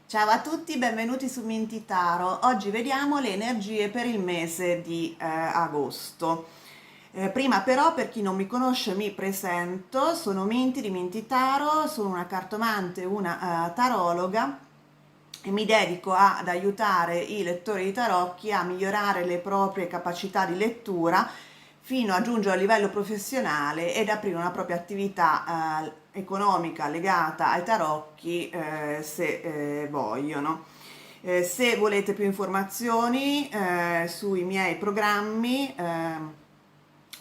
Ciao a tutti, benvenuti su Minty Tarot. Oggi vediamo le energie per il mese di agosto. Prima però, per chi non mi conosce, mi presento. Sono Minty di Minty Tarot, sono una cartomante, una tarologa e mi dedico ad aiutare i lettori di tarocchi a migliorare le proprie capacità di lettura fino a giungere a livello professionale ed aprire una propria attività economica legata ai tarocchi se vogliono. Se volete più informazioni sui miei programmi,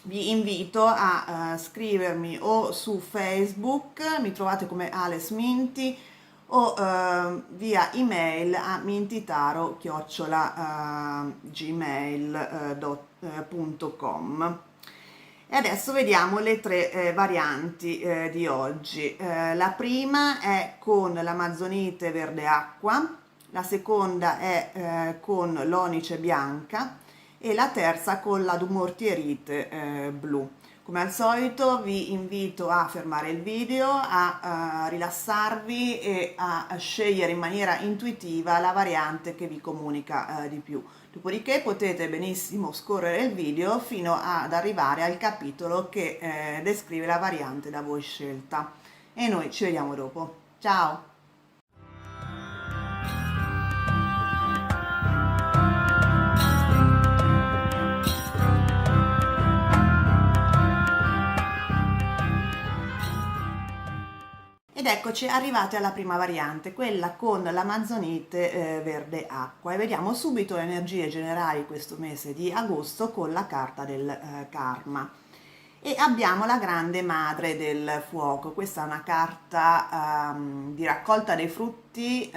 vi invito a scrivermi o su Facebook, mi trovate come Ales Minty, o via email a mintitaro@gmail.com. E adesso vediamo le tre varianti di oggi. La prima è con l'amazonite verde acqua, la seconda è con l'onice bianca e la terza con la dumortierite blu. Come al solito vi invito a fermare il video, a rilassarvi e a scegliere in maniera intuitiva la variante che vi comunica di più. Dopodiché potete benissimo scorrere il video fino ad arrivare al capitolo che descrive la variante da voi scelta. E noi ci vediamo dopo. Ciao! Ed eccoci arrivati alla prima variante, quella con l'amazonite verde acqua, e vediamo subito le energie generali questo mese di agosto con la carta del karma. E abbiamo la grande madre del fuoco. Questa è una carta di raccolta dei frutti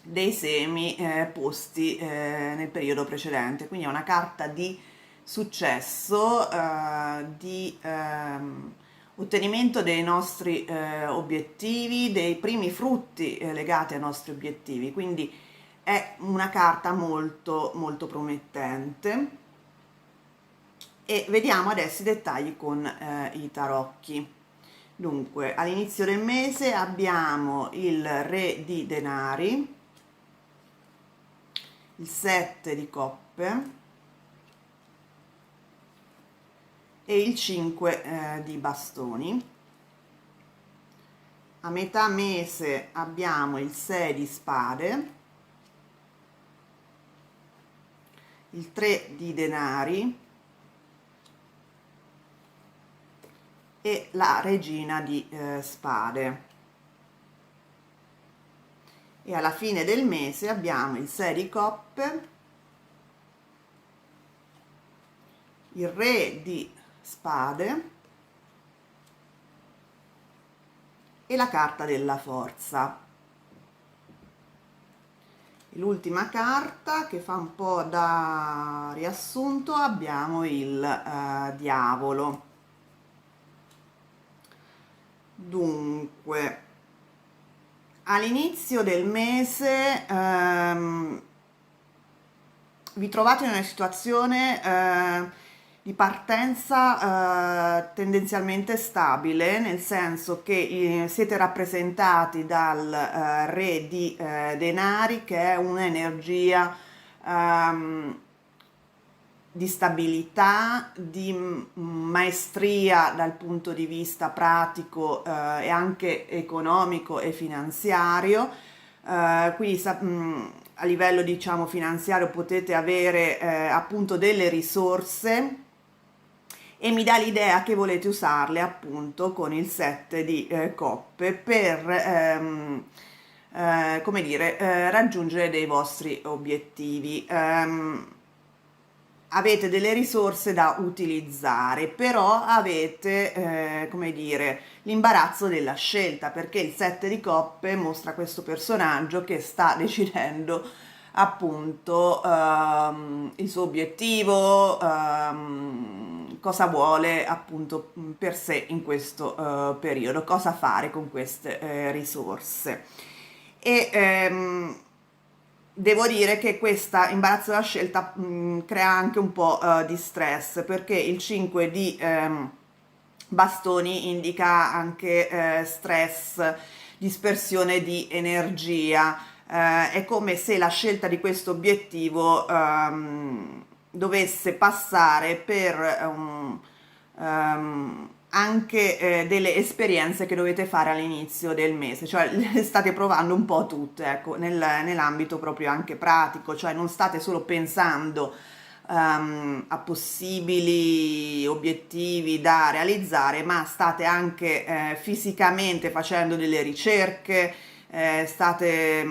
dei semi posti nel periodo precedente, quindi è una carta di successo, di ottenimento dei nostri obiettivi, dei primi frutti legati ai nostri obiettivi, quindi è una carta molto molto promettente. E vediamo adesso i dettagli con i tarocchi. Dunque, all'inizio del mese abbiamo il re di denari, il 7 di coppe e il 5 di bastoni. A metà mese abbiamo il 6 di spade, il 3 di denari e la regina di spade. E alla fine del mese abbiamo il 6 di coppe, il re di spade e la carta della forza. L'ultima carta che fa un po' da riassunto abbiamo il diavolo. Dunque, all'inizio del mese vi trovate in una situazione di partenza tendenzialmente stabile, nel senso che siete rappresentati dal re di denari, che è un'energia di stabilità, di maestria dal punto di vista pratico e anche economico e finanziario. Quindi a livello diciamo finanziario potete avere appunto delle risorse, e mi dà l'idea che volete usarle appunto con il 7 di coppe per come dire, raggiungere dei vostri obiettivi. Avete delle risorse da utilizzare, però avete come dire, l'imbarazzo della scelta, perché il 7 di coppe mostra questo personaggio che sta decidendo appunto il suo obiettivo, cosa vuole appunto per sé in questo periodo, cosa fare con queste risorse. E devo dire che questa imbarazzo della scelta crea anche un po' di stress, perché il 5 di bastoni indica anche stress dispersione di energia. È come se la scelta di questo obiettivo dovesse passare per anche delle esperienze che dovete fare all'inizio del mese, cioè le state provando un po' tutte, ecco, nell'ambito proprio anche pratico, cioè non state solo pensando a possibili obiettivi da realizzare, ma state anche fisicamente facendo delle ricerche, state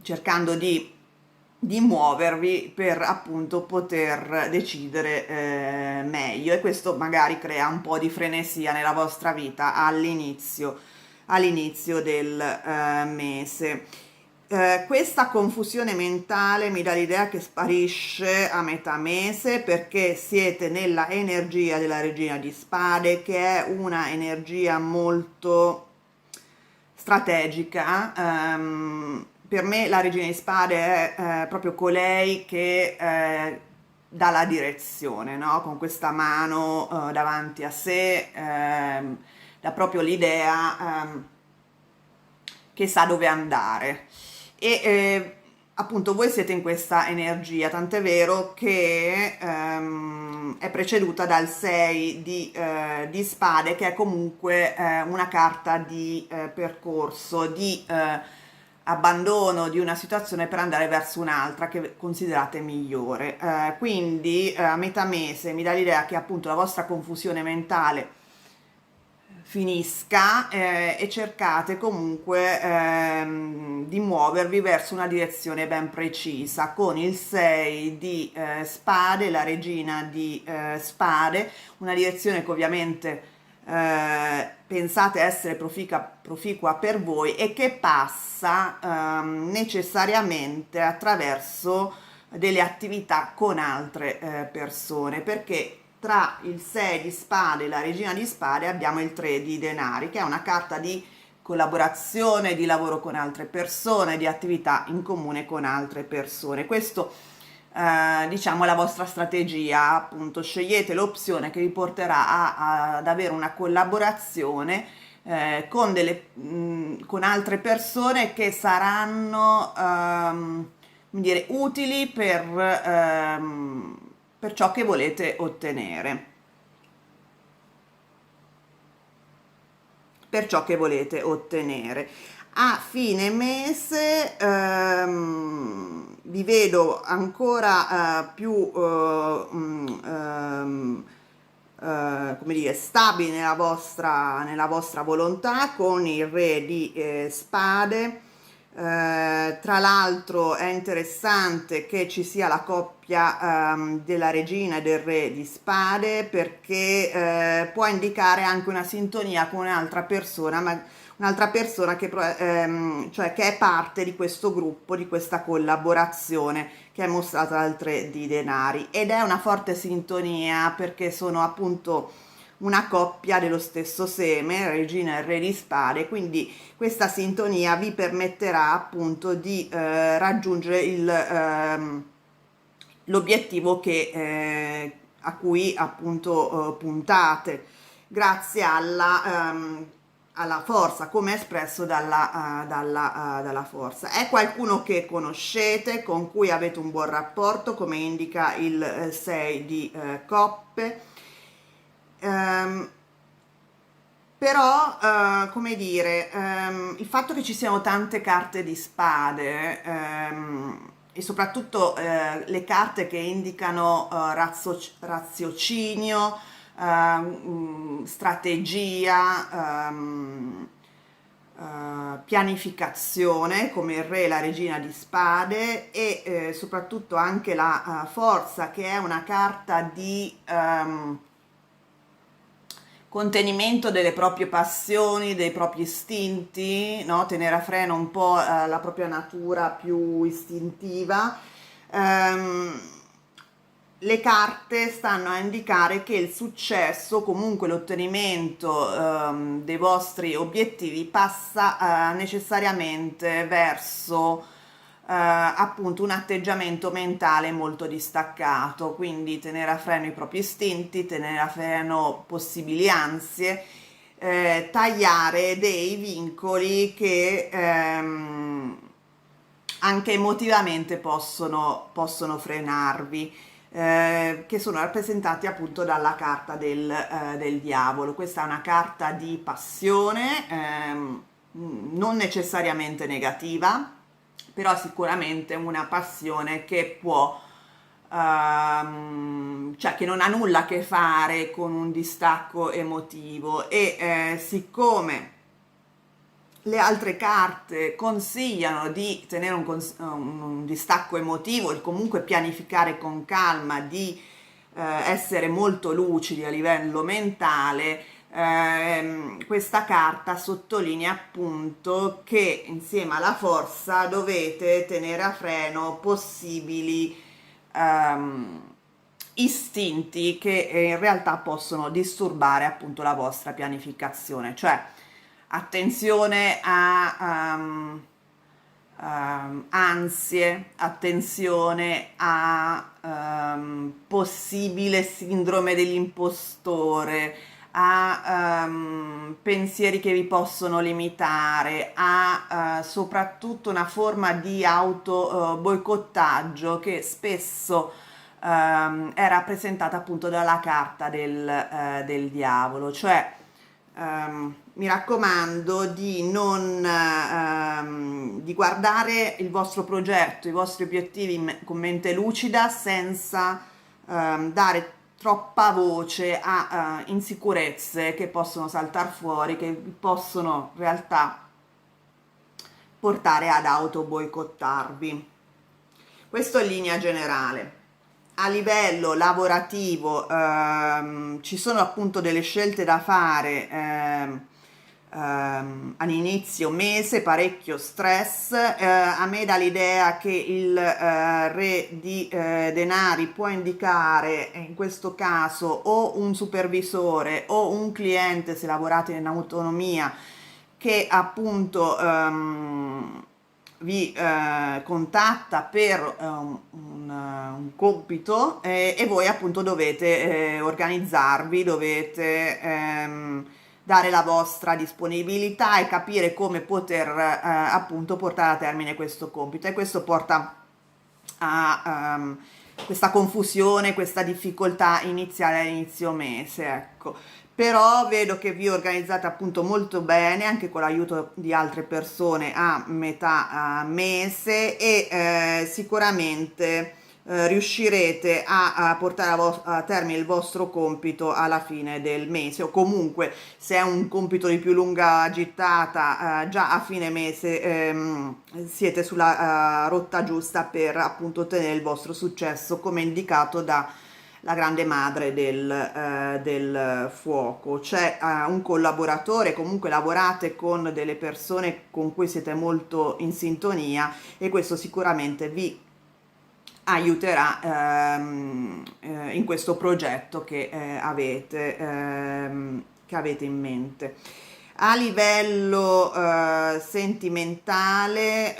cercando di muovervi per appunto poter decidere meglio, e questo magari crea un po' di frenesia nella vostra vita all'inizio del mese. Questa confusione mentale mi dà l'idea che sparisce a metà mese, perché siete nella energia della Regina di Spade, che è una energia molto strategica. Per me la Regina di Spade è proprio colei che dà la direzione, no? Con questa mano davanti a sé, dà proprio l'idea che sa dove andare. E appunto voi siete in questa energia, tant'è vero che è preceduta dal 6 di spade, che è comunque una carta di percorso, di abbandono di una situazione per andare verso un'altra che considerate migliore. Quindi a metà mese mi dà l'idea che appunto la vostra confusione mentale finisca e cercate comunque di muovervi verso una direzione ben precisa, con il 6 di spade, la Regina di spade, una direzione che ovviamente pensate essere proficua per voi e che passa necessariamente attraverso delle attività con altre persone, perché tra il 6 di spade e la Regina di spade abbiamo il 3 di denari, che è una carta di collaborazione, di lavoro con altre persone, di attività in comune con altre persone. Questo diciamo è la vostra strategia, appunto scegliete l'opzione che vi porterà ad avere una collaborazione con altre persone che saranno come dire, utili per ciò che volete ottenere. Per ciò che volete ottenere. A fine mese vi vedo ancora più come dire, stabili nella vostra volontà, con il re di spade. Tra l'altro è interessante che ci sia la coppia della regina e del re di spade, perché può indicare anche una sintonia con un'altra persona, ma un'altra persona cioè che è parte di questo gruppo, di questa collaborazione che è mostrata dal 3 di denari, ed è una forte sintonia perché sono appunto una coppia dello stesso seme, regina e re di spade, quindi questa sintonia vi permetterà appunto di raggiungere l'obiettivo a cui appunto puntate, grazie alla forza, come espresso dalla forza. È qualcuno che conoscete, con cui avete un buon rapporto, come indica il 6 di coppe. Però come dire, il fatto che ci siano tante carte di spade e soprattutto le carte che indicano raziocinio, strategia, pianificazione, come il re e la regina di spade, e soprattutto anche la forza, che è una carta di contenimento delle proprie passioni, dei propri istinti, no? Tenere a freno un po' la propria natura più istintiva. Le carte stanno a indicare che il successo, comunque l'ottenimento dei vostri obiettivi, passa necessariamente verso appunto un atteggiamento mentale molto distaccato, quindi tenere a freno i propri istinti, tenere a freno possibili ansie, tagliare dei vincoli che anche emotivamente possono frenarvi, che sono rappresentati appunto dalla carta del diavolo. Questa è una carta di passione, non necessariamente negativa, però sicuramente una passione che può, cioè che non ha nulla a che fare con un distacco emotivo e siccome le altre carte consigliano di tenere un distacco emotivo e comunque pianificare con calma, di essere molto lucidi a livello mentale. Questa carta sottolinea appunto che insieme alla forza dovete tenere a freno possibili istinti che in realtà possono disturbare appunto la vostra pianificazione, cioè attenzione a ansie, attenzione a possibile sindrome dell'impostore, a pensieri che vi possono limitare, a soprattutto una forma di auto boicottaggio che spesso è rappresentata appunto dalla carta del diavolo, cioè mi raccomando di non di guardare il vostro progetto, i vostri obiettivi con mente lucida senza dare troppa voce a insicurezze che possono saltare fuori, che vi possono in realtà portare ad auto boicottarvi. Questo in linea generale. A livello lavorativo ci sono appunto delle scelte da fare all'inizio mese, parecchio stress. A me dà l'idea che il re di denari può indicare in questo caso o un supervisore o un cliente se lavorate in autonomia che appunto vi contatta per un compito e voi appunto dovete organizzarvi, dovete dare la vostra disponibilità e capire come poter appunto portare a termine questo compito, e questo porta a questa confusione, questa difficoltà iniziale all'inizio mese, ecco. Però vedo che vi organizzate appunto molto bene anche con l'aiuto di altre persone a metà mese e sicuramente riuscirete a portare a termine il vostro compito alla fine del mese, o comunque se è un compito di più lunga gittata già a fine mese siete sulla rotta giusta per appunto ottenere il vostro successo come indicato da la grande madre del fuoco. C'è un collaboratore, comunque lavorate con delle persone con cui siete molto in sintonia e questo sicuramente vi aiuterà in questo progetto che avete in mente. A livello sentimentale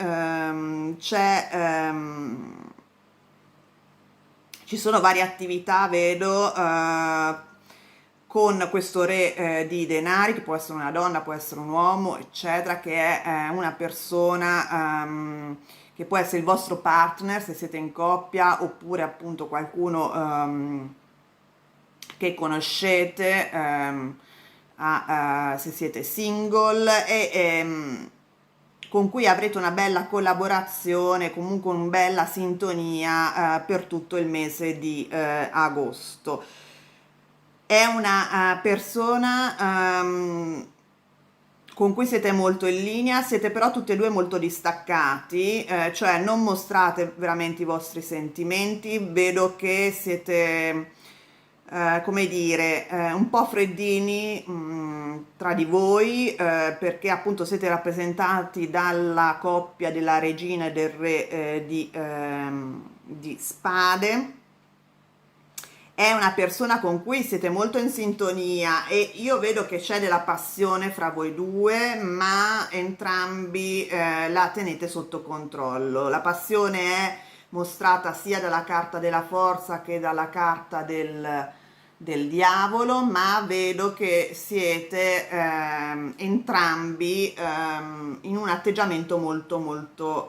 ci sono varie attività, vedo, con questo re di denari, che può essere una donna, può essere un uomo, eccetera, che è una persona che può essere il vostro partner se siete in coppia, oppure appunto qualcuno che conoscete se siete single e con cui avrete una bella collaborazione, comunque una bella sintonia per tutto il mese di agosto. È una persona con cui siete molto in linea, siete però tutti e due molto distaccati, cioè non mostrate veramente i vostri sentimenti, vedo che siete come dire, un po' freddini tra di voi, perché appunto siete rappresentati dalla coppia della regina e del re di spade. È una persona con cui siete molto in sintonia e io vedo che c'è della passione fra voi due, ma entrambi la tenete sotto controllo. La passione è mostrata sia dalla carta della forza che dalla carta del del diavolo, ma vedo che siete entrambi in un atteggiamento molto molto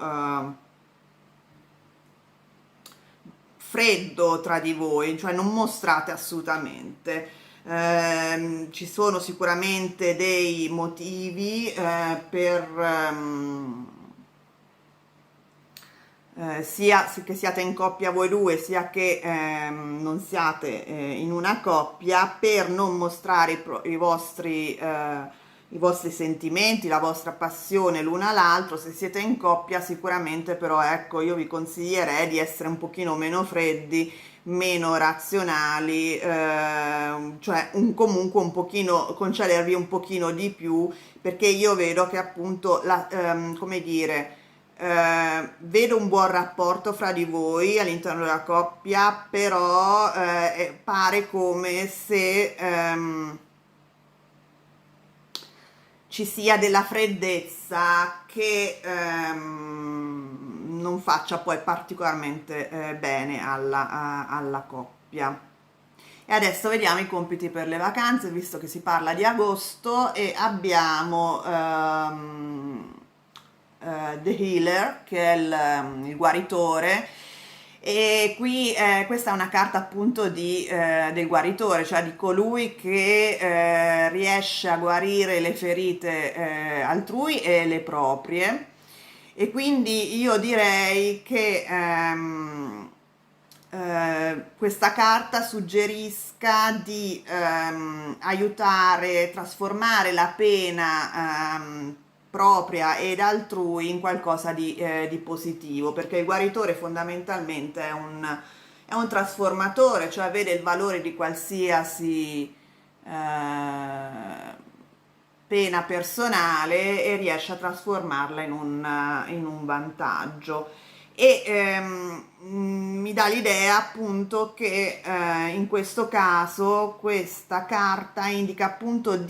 freddo tra di voi, cioè non mostrate assolutamente. Ci sono sicuramente dei motivi sia che siate in coppia voi due, sia che non siate in una coppia, per non mostrare i vostri sentimenti, la vostra passione l'una all'altro. Se siete in coppia sicuramente, però ecco, io vi consiglierei di essere un pochino meno freddi, meno razionali, cioè comunque un pochino, concedervi un pochino di più, perché io vedo che appunto, come dire, vedo un buon rapporto fra di voi all'interno della coppia, però pare come se ci sia della freddezza che non faccia poi particolarmente bene alla coppia. E adesso vediamo i compiti per le vacanze, visto che si parla di agosto, e abbiamo The Healer, che è il guaritore. E qui questa è una carta appunto del guaritore, cioè di colui che riesce a guarire le ferite altrui e le proprie. E quindi io direi che questa carta suggerisca di aiutare, trasformare la pena propria ed altrui in qualcosa di positivo, perché il guaritore fondamentalmente è un trasformatore, cioè vede il valore di qualsiasi pena personale e riesce a trasformarla in un vantaggio. E mi dà l'idea appunto che in questo caso questa carta indica appunto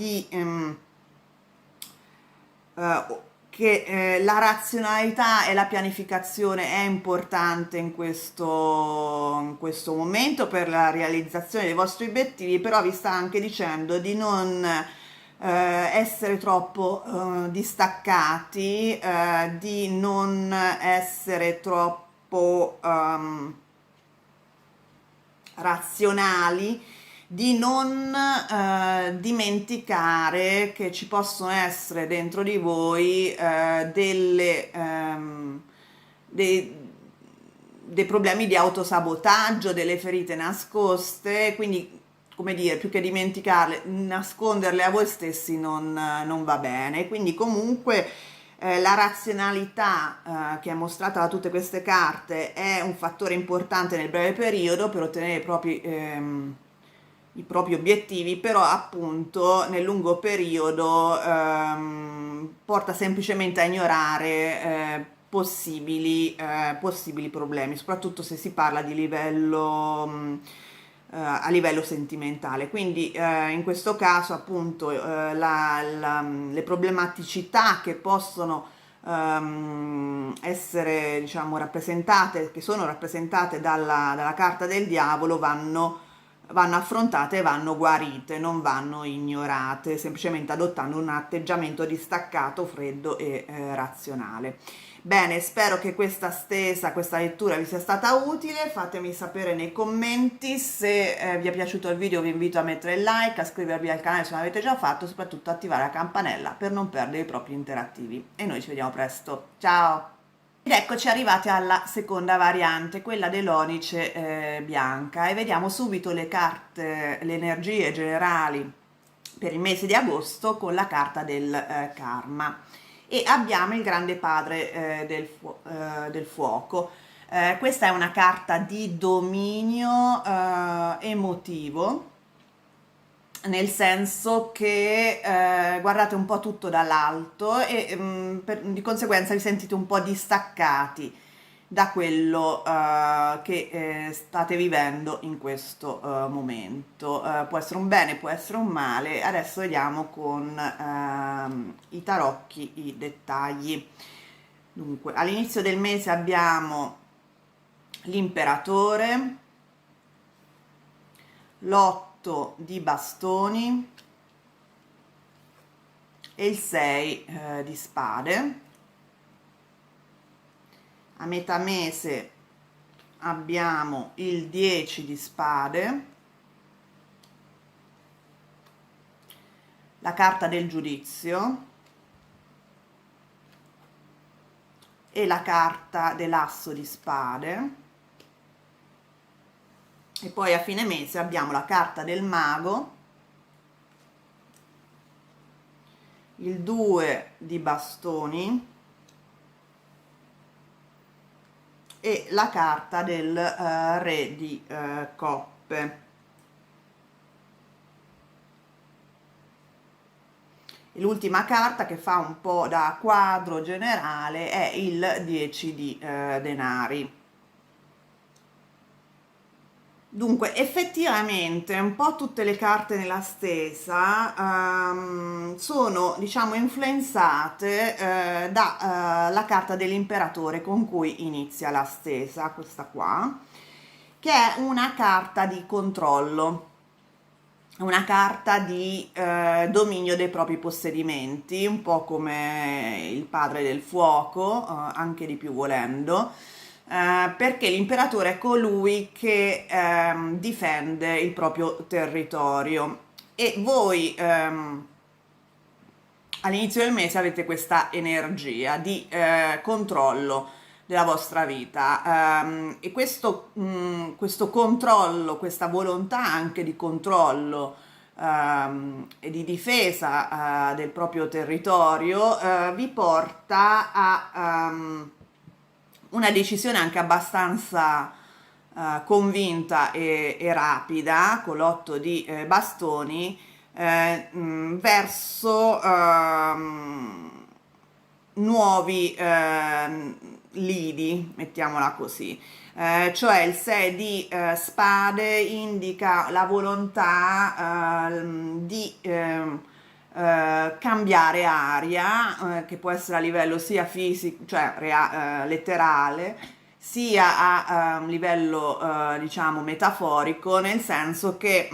che la razionalità e la pianificazione è importante in questo momento per la realizzazione dei vostri obiettivi, però vi sta anche dicendo di non essere troppo distaccati, di non essere troppo razionali, di non dimenticare che ci possono essere dentro di voi dei problemi di autosabotaggio, delle ferite nascoste, quindi come dire, più che dimenticarle, nasconderle a voi stessi non va bene. Quindi comunque la razionalità che è mostrata da tutte queste carte è un fattore importante nel breve periodo per ottenere i propri obiettivi, però appunto nel lungo periodo porta semplicemente a ignorare possibili problemi, soprattutto se si parla di livello a livello sentimentale. Quindi in questo caso appunto le problematicità che possono essere diciamo rappresentate, che sono rappresentate dalla carta del diavolo, vanno affrontate e vanno guarite, non vanno ignorate, semplicemente adottando un atteggiamento distaccato, freddo e razionale. Bene, spero che questa lettura vi sia stata utile. Fatemi sapere nei commenti se vi è piaciuto il video. Vi invito a mettere il like, a iscrivervi al canale se non l'avete già fatto, soprattutto attivare la campanella per non perdere i propri interattivi. E noi ci vediamo presto. Ciao! Ed eccoci arrivati alla seconda variante, quella dell'onice bianca, e vediamo subito le carte, le energie generali per il mese di agosto con la carta del karma. E abbiamo il grande padre del fuoco. Questa è una carta di dominio emotivo, nel senso che guardate un po' tutto dall'alto e di conseguenza vi sentite un po' distaccati da quello che state vivendo in questo momento. Può essere un bene, può essere un male. Adesso vediamo con i tarocchi i dettagli. Dunque, all'inizio del mese abbiamo l'imperatore, l'8 l'8 di bastoni e il 6 di spade. A metà mese abbiamo il 10 di spade, la carta del giudizio e la carta dell'asso di spade, e poi a fine mese abbiamo la carta del mago, il 2 di bastoni e la carta del re di coppe. E l'ultima carta, che fa un po' da quadro generale, è il 10 di denari. Dunque, effettivamente un po' tutte le carte nella stesa sono, diciamo, influenzate dalla carta dell'imperatore con cui inizia la stesa, questa qua, che è una carta di controllo, una carta di dominio dei propri possedimenti, un po' come il padre del fuoco, anche di più volendo. Perché l'imperatore è colui che difende il proprio territorio, e voi all'inizio del mese avete questa energia di controllo della vostra vita, e questo controllo, questa volontà anche di controllo e di difesa del proprio territorio vi porta a una decisione anche abbastanza convinta e rapida, con l'8 di bastoni, verso nuovi lidi, mettiamola così. Cioè il 6 di spade indica la volontà di cambiare aria, che può essere a livello sia fisico, cioè letterale, sia a livello diciamo metaforico, nel senso che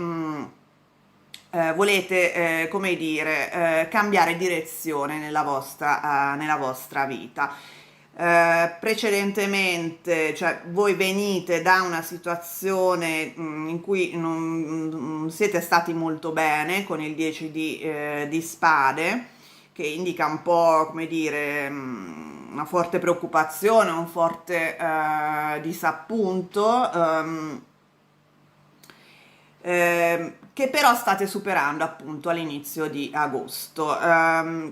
volete, come dire, cambiare direzione nella vostra vita. Precedentemente, cioè voi venite da una situazione in cui non siete stati molto bene, con il 10 di spade, che indica un po', come dire, una forte preoccupazione, un forte disappunto, che però state superando appunto all'inizio di agosto.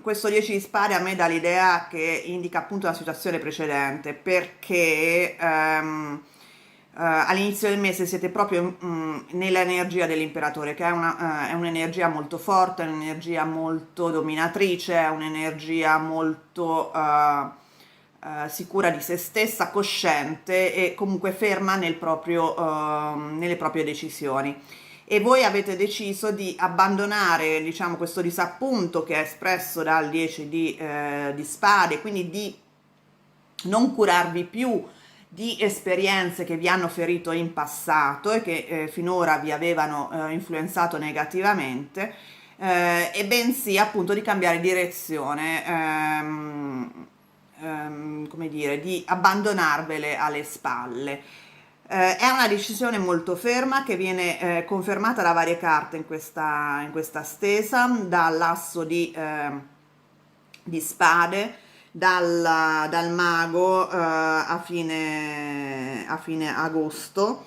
Questo 10 di spade a me dà l'idea che indica appunto la situazione precedente, perché all'inizio del mese siete proprio nell'energia dell'imperatore, che è un'energia molto forte, è un'energia molto dominatrice, è un'energia molto sicura di se stessa, cosciente e comunque ferma nelle proprie decisioni. E voi avete deciso di abbandonare, diciamo, questo disappunto che è espresso dal 10 di spade, quindi di non curarvi più di esperienze che vi hanno ferito in passato e che finora vi avevano influenzato negativamente, e bensì appunto di cambiare direzione, come dire, di abbandonarvele alle spalle. È una decisione molto ferma, che viene confermata da varie carte in questa stesa, dall'asso di spade, dal mago a fine agosto,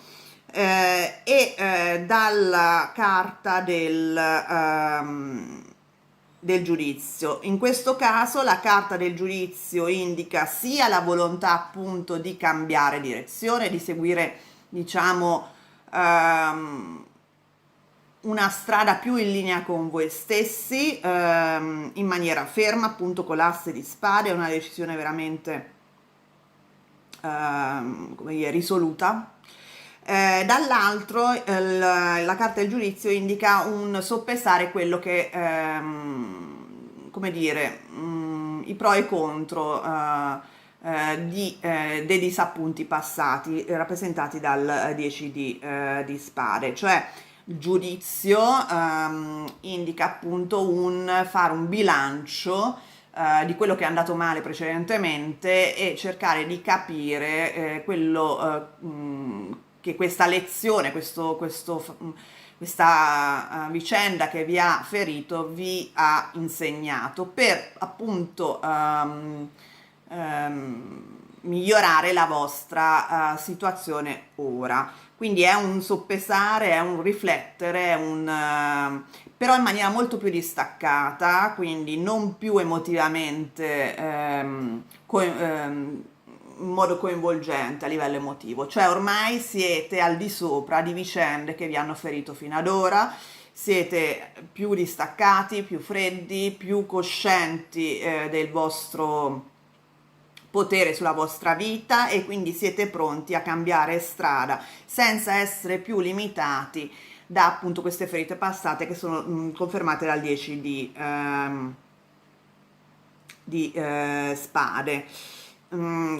e dalla carta del giudizio. In questo caso la carta del giudizio indica sia la volontà appunto di cambiare direzione, di seguire, diciamo, una strada più in linea con voi stessi, in maniera ferma, appunto con l'asse di spade. È una decisione veramente come dire, risoluta. Dall'altro la carta del giudizio indica un soppesare quello che come dire, i pro e i contro dei disappunti passati, rappresentati dal 10 di spade. Cioè il giudizio indica appunto un fare un bilancio di quello che è andato male precedentemente e cercare di capire quello che questa lezione, questa vicenda che vi ha ferito vi ha insegnato per appunto migliorare la vostra situazione ora. Quindi è un soppesare, è un riflettere, però in maniera molto più distaccata, quindi non più emotivamente, in modo coinvolgente a livello emotivo. Cioè ormai siete al di sopra di vicende che vi hanno ferito fino ad ora, siete più distaccati, più freddi, più coscienti del vostro potere sulla vostra vita e quindi siete pronti a cambiare strada senza essere più limitati da appunto queste ferite passate che sono confermate dal 10 di spade.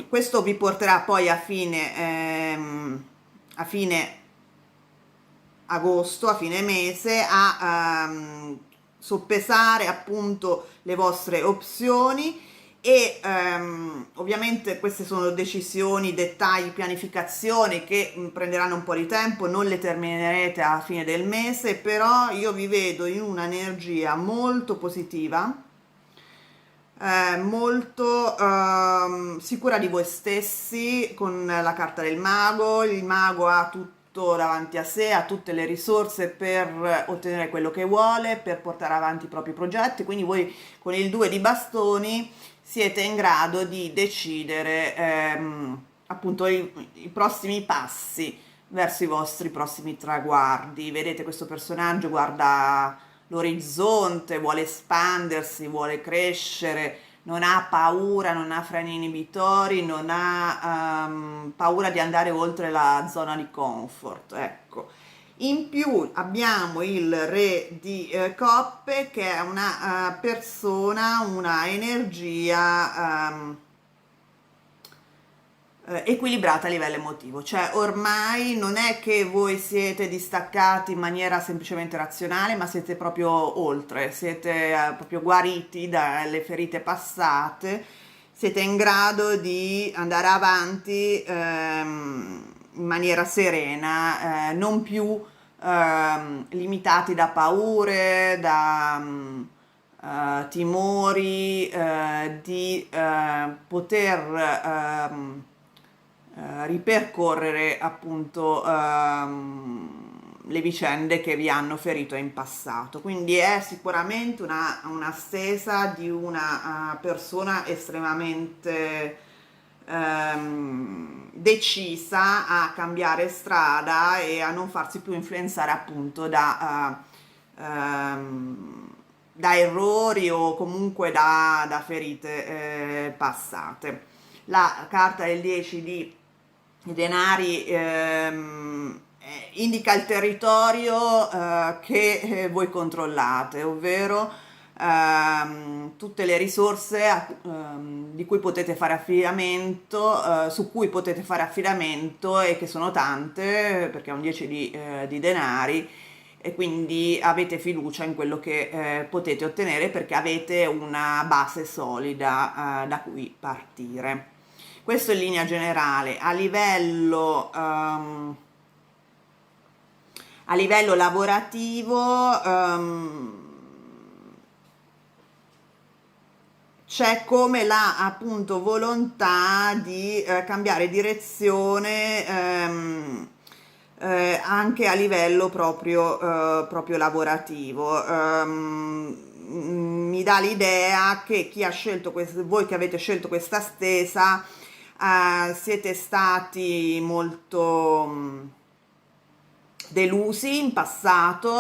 Questo vi porterà poi a fine agosto, a fine mese, a soppesare appunto le vostre opzioni e ovviamente queste sono decisioni, dettagli, pianificazioni che prenderanno un po' di tempo, non le terminerete a fine del mese, però io vi vedo in un'energia molto positiva, molto sicura di voi stessi con la carta del mago. Il mago ha tutto davanti a sé, ha tutte le risorse per ottenere quello che vuole, per portare avanti i propri progetti, quindi voi con il 2 di bastoni siete in grado di decidere appunto i prossimi passi verso i vostri prossimi traguardi. Vedete, questo personaggio guarda l'orizzonte, vuole espandersi, vuole crescere, non ha paura, non ha freni inibitori, non ha paura di andare oltre la zona di comfort, ecco. In più abbiamo il re di coppe che è una persona, una energia equilibrata a livello emotivo, cioè ormai non è che voi siete distaccati in maniera semplicemente razionale, ma siete proprio oltre, siete proprio guariti dalle ferite passate, siete in grado di andare avanti in maniera serena, non più limitati da paure, da timori, di poter ripercorrere appunto le vicende che vi hanno ferito in passato. Quindi è sicuramente una stesa di una persona estremamente decisa a cambiare strada e a non farsi più influenzare appunto da errori o comunque da ferite passate. La carta del 10 di denari indica il territorio che voi controllate, ovvero tutte le risorse di cui potete fare affidamento, su cui potete fare affidamento e che sono tante perché è un 10 di denari e quindi avete fiducia in quello che potete ottenere perché avete una base solida da cui partire. Questo in linea generale. A livello lavorativo c'è come la appunto volontà di cambiare direzione anche a livello proprio lavorativo. Mi dà l'idea che chi ha scelto voi che avete scelto questa stesa siete stati molto delusi in passato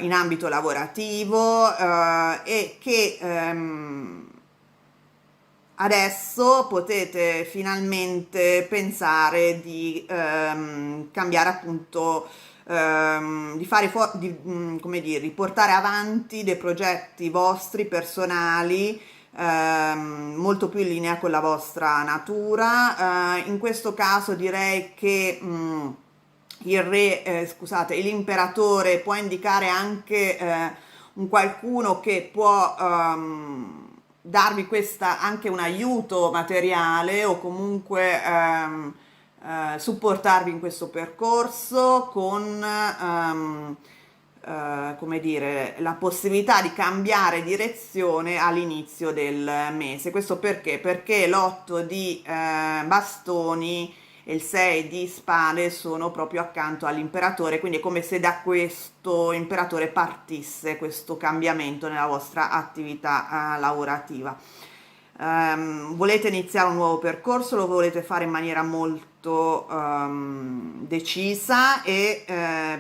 in ambito lavorativo e che adesso potete finalmente pensare di cambiare appunto di fare come dire, di portare avanti dei progetti vostri personali molto più in linea con la vostra natura. In questo caso direi che scusate, l'imperatore può indicare anche un qualcuno che può darvi anche un aiuto materiale o comunque supportarvi in questo percorso con come dire, la possibilità di cambiare direzione all'inizio del mese. Questo perché? Perché l'8 di bastoni e il 6 di spade sono proprio accanto all'imperatore, quindi è come se da questo imperatore partisse questo cambiamento nella vostra attività lavorativa. Volete iniziare un nuovo percorso, lo volete fare in maniera molto decisa e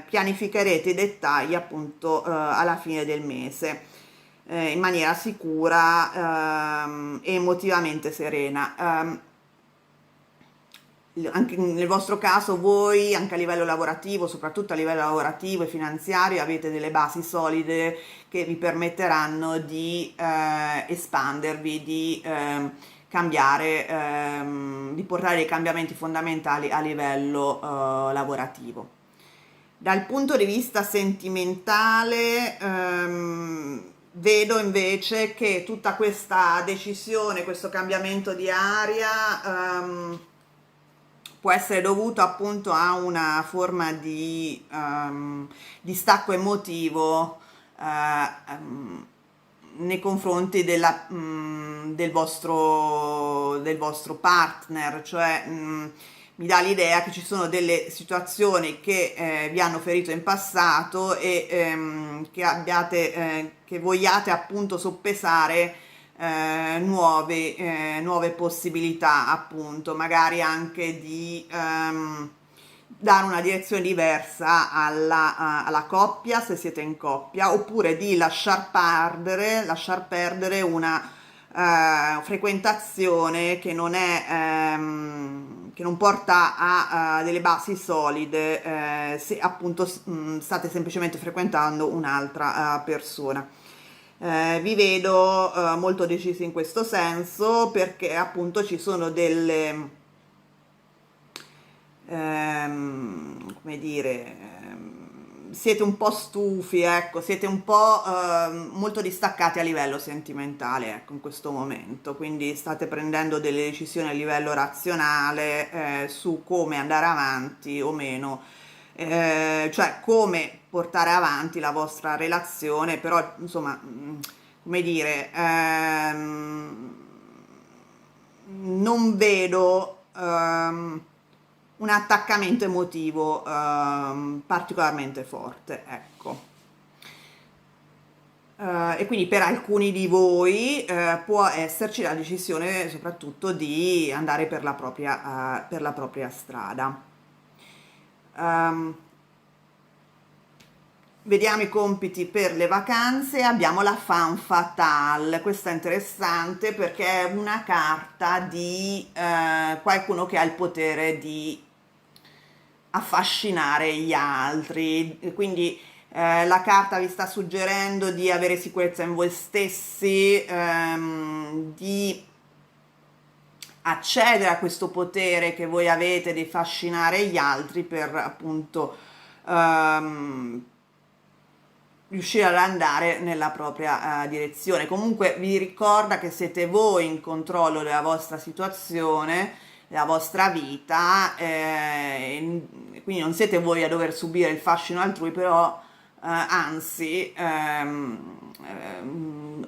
pianificherete i dettagli appunto alla fine del mese in maniera sicura e emotivamente serena. Anche nel vostro caso voi, anche a livello lavorativo, soprattutto a livello lavorativo e finanziario, avete delle basi solide che vi permetteranno di espandervi, di cambiare, di portare dei cambiamenti fondamentali a livello lavorativo. Dal punto di vista sentimentale, vedo invece che tutta questa decisione, questo cambiamento di aria, può essere dovuto appunto a una forma di distacco emotivo nei confronti del vostro partner, cioè mi dà l'idea che ci sono delle situazioni che vi hanno ferito in passato e che vogliate appunto soppesare nuove possibilità, appunto, magari anche di dare una direzione diversa alla coppia, se siete in coppia, oppure di lasciar perdere una frequentazione che non è che non porta a delle basi solide se appunto state semplicemente frequentando un'altra persona. Vi vedo molto decisi in questo senso, perché appunto ci sono delle come dire, siete un po' stufi, ecco, siete un po' molto distaccati a livello sentimentale, ecco, in questo momento, quindi state prendendo delle decisioni a livello razionale su come andare avanti o meno, cioè come portare avanti la vostra relazione, però insomma, come dire, non vedo un attaccamento emotivo particolarmente forte, ecco. E quindi per alcuni di voi può esserci la decisione soprattutto di andare per la propria strada. Vediamo i compiti per le vacanze. Abbiamo la femme fatale, questa è interessante perché è una carta di qualcuno che ha il potere di affascinare gli altri, quindi la carta vi sta suggerendo di avere sicurezza in voi stessi, di accedere a questo potere che voi avete di affascinare gli altri per appunto riuscire ad andare nella propria direzione. Comunque vi ricorda che siete voi in controllo della vostra situazione, della vostra vita, quindi non siete voi a dover subire il fascino altrui, però anzi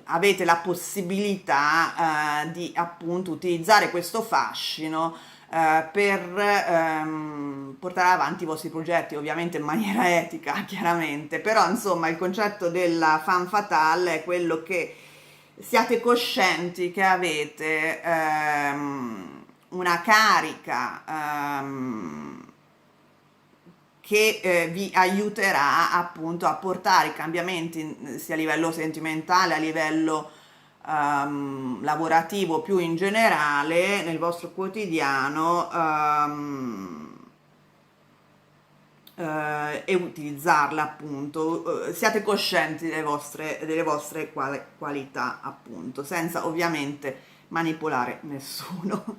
avete la possibilità di appunto utilizzare questo fascino per portare avanti i vostri progetti, ovviamente in maniera etica, chiaramente, però insomma il concetto della femme fatale è quello che siate coscienti che avete una carica che vi aiuterà appunto a portare i cambiamenti sia a livello sentimentale, a livello lavorativo più in generale nel vostro quotidiano e utilizzarla appunto. Siate coscienti delle vostre qualità appunto, senza ovviamente manipolare nessuno.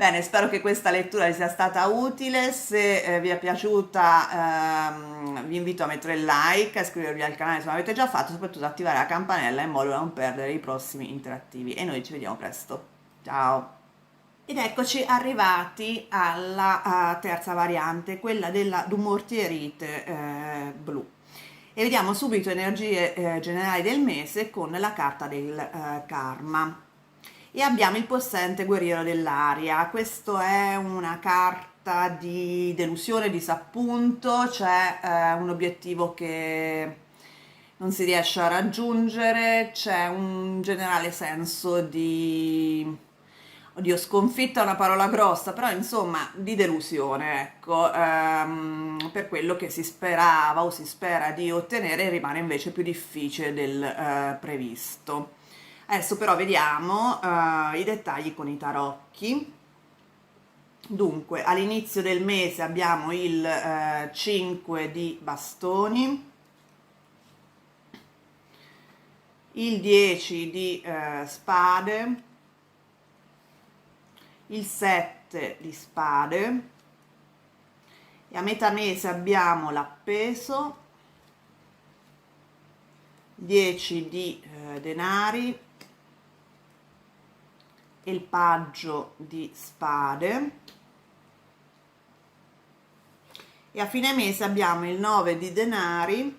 Bene, spero che questa lettura vi sia stata utile. Se vi è piaciuta, vi invito a mettere il like, a iscrivervi al canale se non l'avete già fatto, soprattutto attivare la campanella in modo da non perdere i prossimi interattivi. E noi ci vediamo presto. Ciao! Ed eccoci arrivati alla terza variante, quella della Dumortierite blu. E vediamo subito energie generali del mese con la carta del karma. E abbiamo il possente guerriero dell'aria. Questa è una carta di delusione, disappunto, c'è un obiettivo che non si riesce a raggiungere, c'è un generale senso di... Oddio, sconfitta è una parola grossa, però insomma di delusione, ecco, per quello che si sperava o si spera di ottenere rimane invece più difficile del previsto. Adesso però vediamo i dettagli con i tarocchi. Dunque, all'inizio del mese abbiamo il 5 di bastoni, il 10 di spade, il 7 di spade, e a metà mese abbiamo l'appeso, 10 di denari e il paggio di spade, e a fine mese abbiamo il 9 di denari,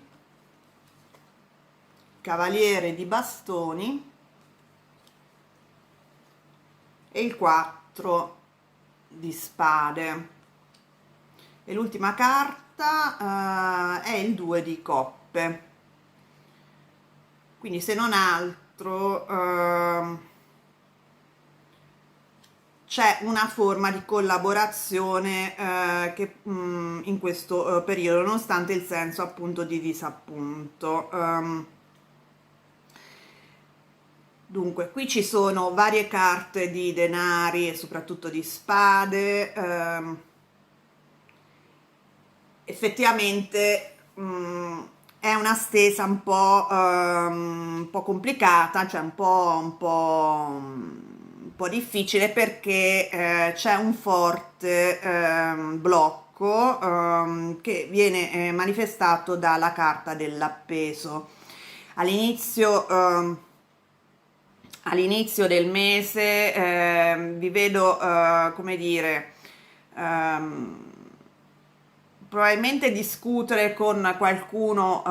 cavaliere di bastoni e il 4 di spade, e l'ultima carta è il 2 di coppe. Quindi se non altro c'è una forma di collaborazione che in questo periodo, nonostante il senso appunto di disappunto. Dunque, qui ci sono varie carte di denari e soprattutto di spade. Effettivamente è una stesa un po' complicata, cioè un po' difficile, perché c'è un forte blocco che viene manifestato dalla carta dell'appeso. All'inizio del mese vi vedo, come dire, probabilmente discutere con qualcuno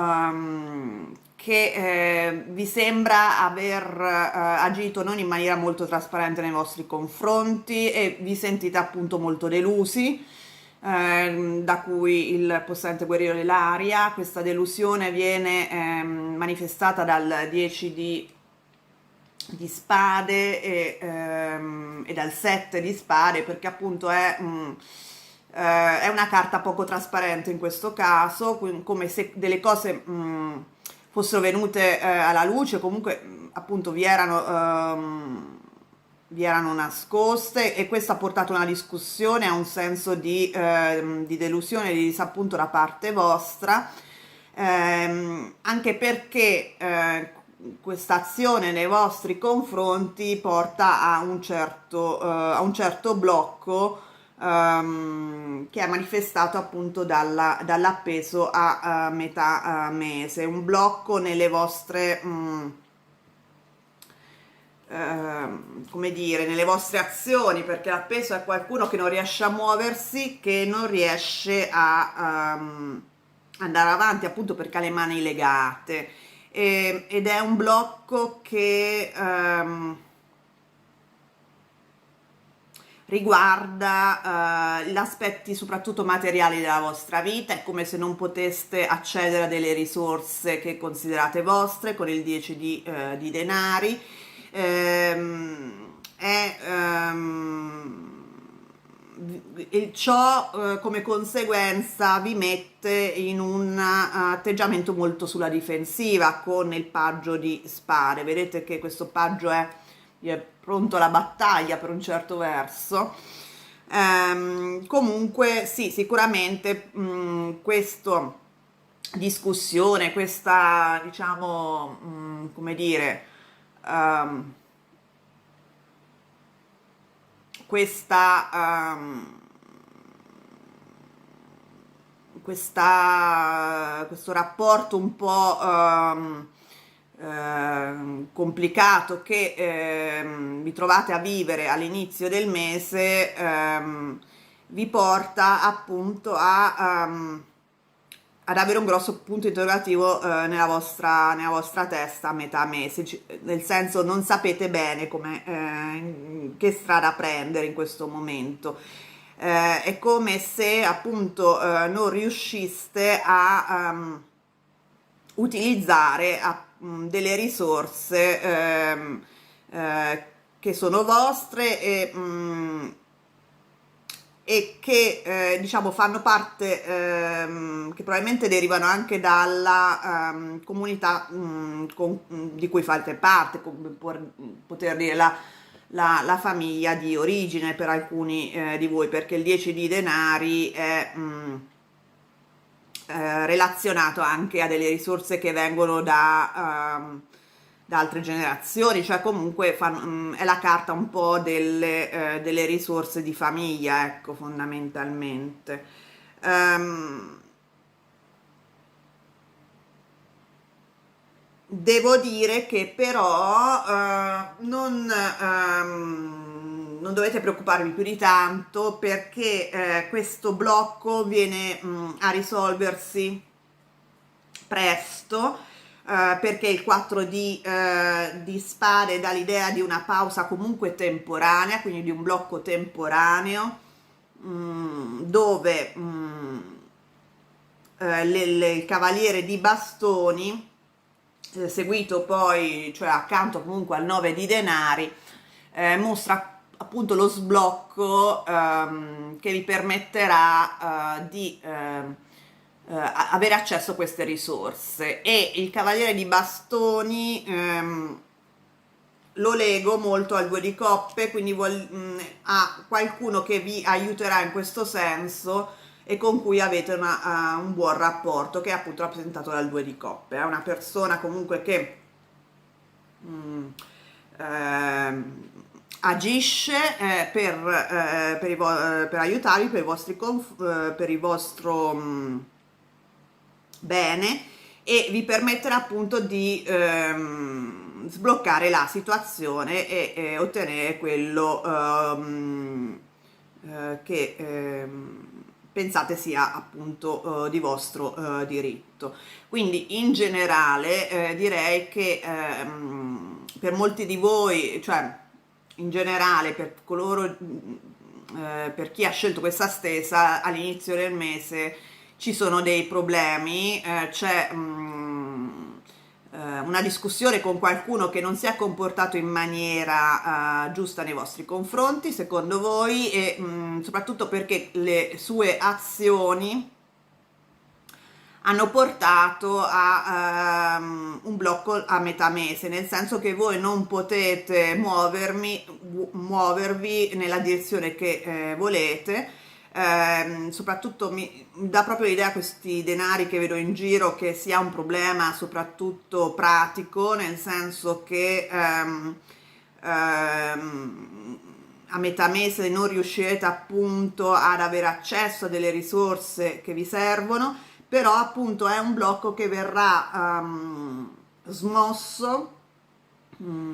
che vi sembra aver agito non in maniera molto trasparente nei vostri confronti, e vi sentite appunto molto delusi, da cui il possente guerriero dell'aria. Questa delusione viene manifestata dal 10 di spade e dal 7 di spade, perché appunto è una carta poco trasparente in questo caso, come se delle cose fossero venute alla luce, comunque appunto vi erano nascoste, e questo ha portato a una discussione, a un senso di delusione, di disappunto da parte vostra, anche perché questa azione nei vostri confronti porta a un certo blocco che è manifestato appunto dall'appeso a metà mese, un blocco nelle vostre come dire, nelle vostre azioni, perché l'appeso è qualcuno che non riesce a muoversi, che non riesce a andare avanti, appunto perché ha le mani legate, ed è un blocco che riguarda gli aspetti soprattutto materiali della vostra vita. È come se non poteste accedere a delle risorse che considerate vostre, con il 10 di denari. E ciò come conseguenza vi mette in un atteggiamento molto sulla difensiva, con il paggio di spade. Vedete che questo paggio è pronto alla battaglia per un certo verso. Comunque sì, sicuramente questa discussione, questa, diciamo, come dire, questo rapporto un po' complicato che vi trovate a vivere all'inizio del mese, vi porta appunto ad avere un grosso punto interrogativo nella vostra testa a metà mese, nel senso non sapete bene come, che strada prendere in questo momento. È come se appunto non riusciste a utilizzare delle risorse che sono vostre e che diciamo fanno parte, che probabilmente derivano anche dalla comunità di cui fate parte, come poter dire la famiglia di origine per alcuni di voi, perché il 10 di denari è relazionato anche a delle risorse che vengono da altre generazioni, cioè comunque è la carta un po' delle risorse di famiglia, ecco, fondamentalmente. Devo dire che però non dovete preoccuparvi più di tanto, perché questo blocco viene a risolversi presto, perché il 4 di spade dà l'idea di una pausa comunque temporanea, quindi di un blocco temporaneo, dove il cavaliere di bastoni, seguito poi, cioè accanto comunque al 9 di denari, mostra appunto lo sblocco che vi permetterà di avere accesso a queste risorse. E il cavaliere di bastoni lo lego molto al 2 di coppe, quindi a qualcuno che vi aiuterà in questo senso e con cui avete un buon rapporto, che è appunto rappresentato dal 2 di coppe. È una persona comunque che agisce per aiutarvi, per il vostro bene, e vi permetterà appunto di sbloccare la situazione e ottenere quello che pensate sia appunto di vostro diritto. Quindi in generale direi che per molti di voi, cioè in generale per coloro, per chi ha scelto questa stesa all'inizio del mese, ci sono dei problemi, c'è una discussione con qualcuno che non si è comportato in maniera giusta nei vostri confronti, secondo voi, e soprattutto perché le sue azioni hanno portato a un blocco a metà mese, nel senso che voi non potete muovervi nella direzione che volete. Soprattutto mi dà proprio l'idea, questi denari che vedo in giro, che sia un problema soprattutto pratico, nel senso che a metà mese non riuscirete appunto ad avere accesso a delle risorse che vi servono, però appunto è un blocco che verrà smosso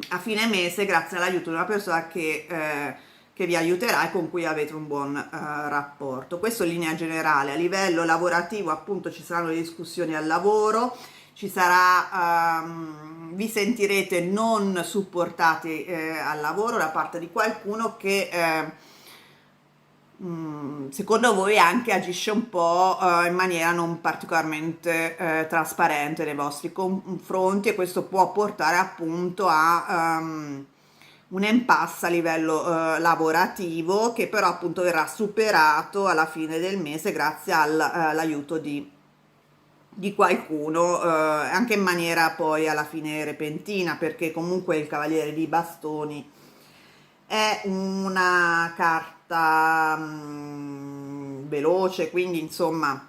a fine mese grazie all'aiuto di una persona che vi aiuterà e con cui avete un buon rapporto. Questo in linea generale. A livello lavorativo appunto ci saranno le discussioni al lavoro, ci sarà, vi sentirete non supportati al lavoro da parte di qualcuno che secondo voi anche agisce un po' in maniera non particolarmente trasparente nei vostri confronti, e questo può portare appunto a un impasse a livello lavorativo, che però appunto verrà superato alla fine del mese grazie all'aiuto di qualcuno, anche in maniera poi alla fine repentina, perché comunque il cavaliere di bastoni è una carta veloce, quindi insomma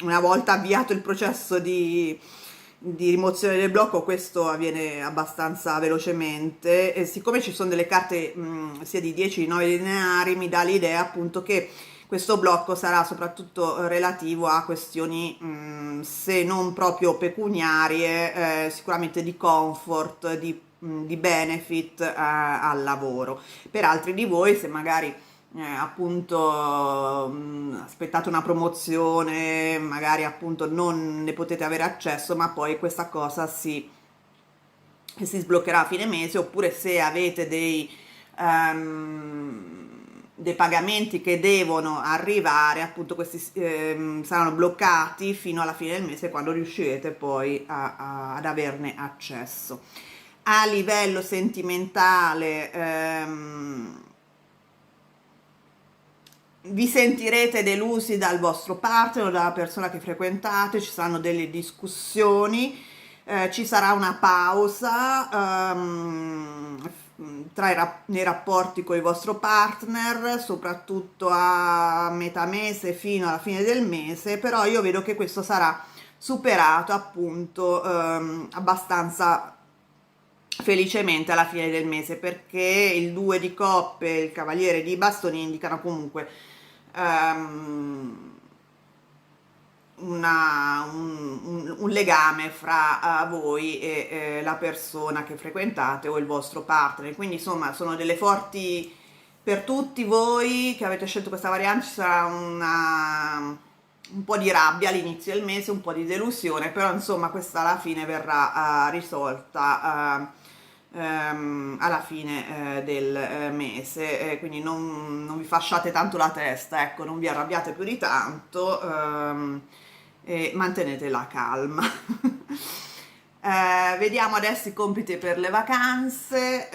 una volta avviato il processo di rimozione del blocco questo avviene abbastanza velocemente, e siccome ci sono delle carte sia di 10 che di 9 lineari, mi dà l'idea appunto che questo blocco sarà soprattutto relativo a questioni se non proprio pecuniarie, sicuramente di comfort, di benefit al lavoro. Per altri di voi, se magari appunto aspettate una promozione, magari appunto non ne potete avere accesso, ma poi questa cosa si sbloccherà a fine mese, oppure se avete dei pagamenti che devono arrivare, appunto questi saranno bloccati fino alla fine del mese, quando riuscirete poi ad averne accesso. A livello sentimentale, vi sentirete delusi dal vostro partner o dalla persona che frequentate, ci saranno delle discussioni, ci sarà una pausa nei rapporti con il vostro partner, soprattutto a metà mese fino alla fine del mese, però io vedo che questo sarà superato appunto abbastanza felicemente alla fine del mese, perché il 2 di coppe e il cavaliere di bastoni indicano comunque un legame fra voi e la persona che frequentate o il vostro partner. Quindi insomma sono delle forti, per tutti voi che avete scelto questa variante ci sarà un po' di rabbia all'inizio del mese, un po' di delusione, però insomma questa alla fine verrà risolta alla fine del mese, quindi non vi fasciate tanto la testa, ecco, non vi arrabbiate più di tanto, e mantenete la calma. Vediamo adesso i compiti per le vacanze,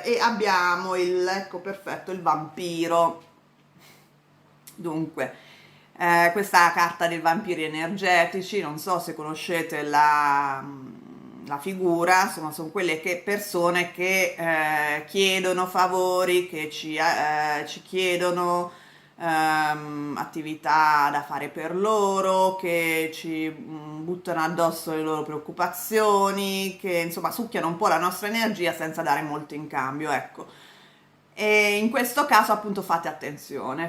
e abbiamo ecco perfetto, il vampiro. Dunque, questa è la carta dei vampiri energetici, non so se conoscete la figura, insomma sono quelle persone che chiedono favori, che ci chiedono attività da fare per loro, che ci buttano addosso le loro preoccupazioni, che insomma succhiano un po' la nostra energia senza dare molto in cambio, ecco. E in questo caso appunto fate attenzione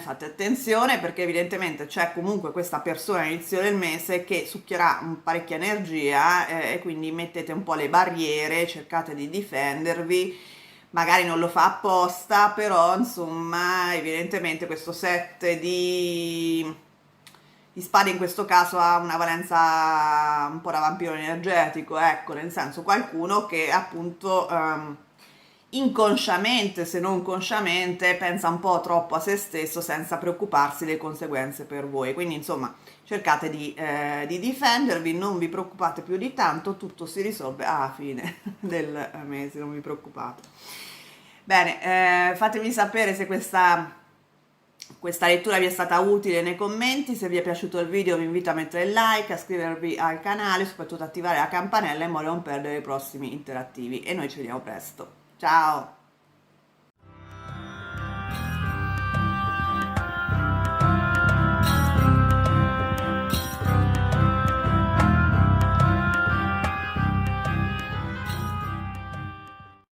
perché evidentemente c'è comunque questa persona all'inizio del mese che succhierà parecchia energia, e quindi mettete un po' le barriere, cercate di difendervi, magari non lo fa apposta, però insomma evidentemente questo 7 di spade in questo caso ha una valenza un po' da vampiro energetico, ecco, nel senso qualcuno che appunto inconsciamente, se non consciamente, pensa un po' troppo a se stesso senza preoccuparsi delle conseguenze per voi. Quindi insomma cercate di difendervi, non vi preoccupate più di tanto, tutto si risolve alla fine del mese, non vi preoccupate. Bene, fatemi sapere se questa lettura vi è stata utile nei commenti. Se vi è piaciuto il video vi invito a mettere il like, a iscrivervi al canale, soprattutto attivare la campanella in modo da non perdere i prossimi interattivi, e noi ci vediamo presto. Ciao!